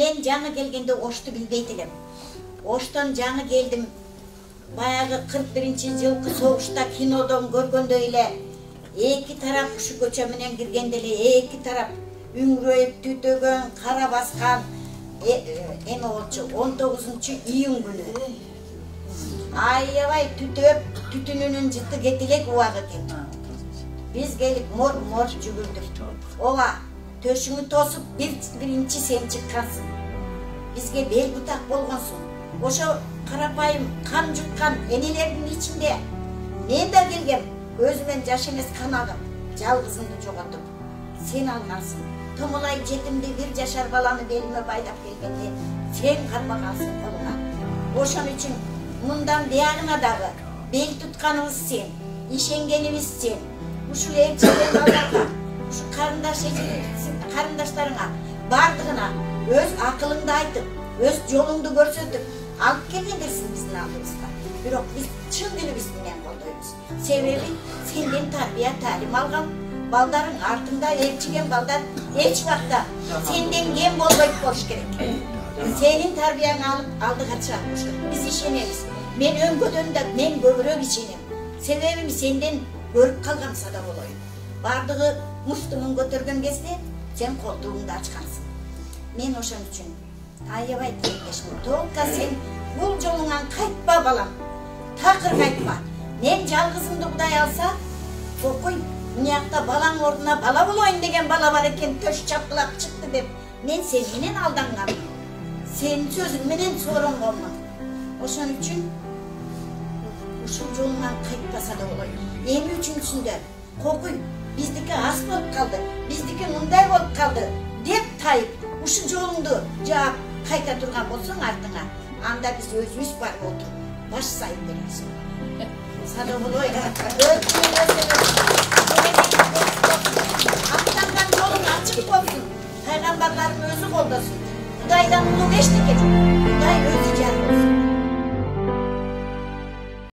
мен жаңы келгенде Ошты билбейт элем. Оштон жаңы келдим. Баягы 41-жылкы согушта кинодон көргөндөй эле эки тарап ушу көчө менен киргенде эле эки тарап үңрөйүп түтөгөн, кара баскан эме болчу 19-июнь күнү. Аябай түтөп, түтүнүнүн жыты кетилек убагы экен. Биз келип мор жүгүрдүк. Ооба, төшүңү тосуп биринчи сен чыккансың. Бизге бел бутак болгонсуң. Ошо карапайым кан жуткан энелердин ичинде мен да келгем. Өзүмөн жаш эмес кан агып, жалгызымды жоготуп. Сен алгансың. Томолай жетимди 1 жашар баланы белиме байлап келгенде сен кармагансың колуңа. Ошон үчүн мындан биягына дагы бел тутканыбыз сен, ишенгенибиз сен. Ушул элчилер балдарга, ушу карындаштарыңа бардыгына өз акылыңды айтып, өз жолуңду көрсөтүп, алып келгендерсиң биздин алдыбызга. Бирок биз чын дилибиз менен колдойбуз. Себеби сенден тарбия талим алган балдарың артыңда элчиген балдар эч убакта сенден кем болбойт болуш керек. Сенин тарбияңды алып алдыга чыгат болуш керек. Биз ишенебиз. Мен өңгөдөн да мен көбүрөөк ишенем. Себебим сенден көрүп калганса да болоюн. Бардыгы муштумун көтөргөн кезде сен колтугуңду ачкансың. Мен ошон үчүн аябай тилектешмин. Толка сен бул жолуңан кайтпа балам. Такыр кайтпа. Мен жалгызымды Кудай алса, окуй, мынакта балаң ордуна бала болоюн деген бала бар экен, төш чапкылап чыкты деп. Мен сен менен алданганмын. Сен сөзүң менен сооронгонмун. Ошон үчүн ушул жолуңан кайтпаса да болоюн. Эми үчүнчүсүндө кокуй, биздики аз болуп калды, биздики мындай болуп калды деп тайып, ушул жолуңду жаап кайта турган болсоң артыңа, анда биз өзүбүз барып отуруп баш сайып беребиз. Сада болоюн. Аттанган жолуң ачык болсун. Пайгамбарларым өзү колдосун. Кудайдан улуу эчтеке жок. Кудай өзү жаратты.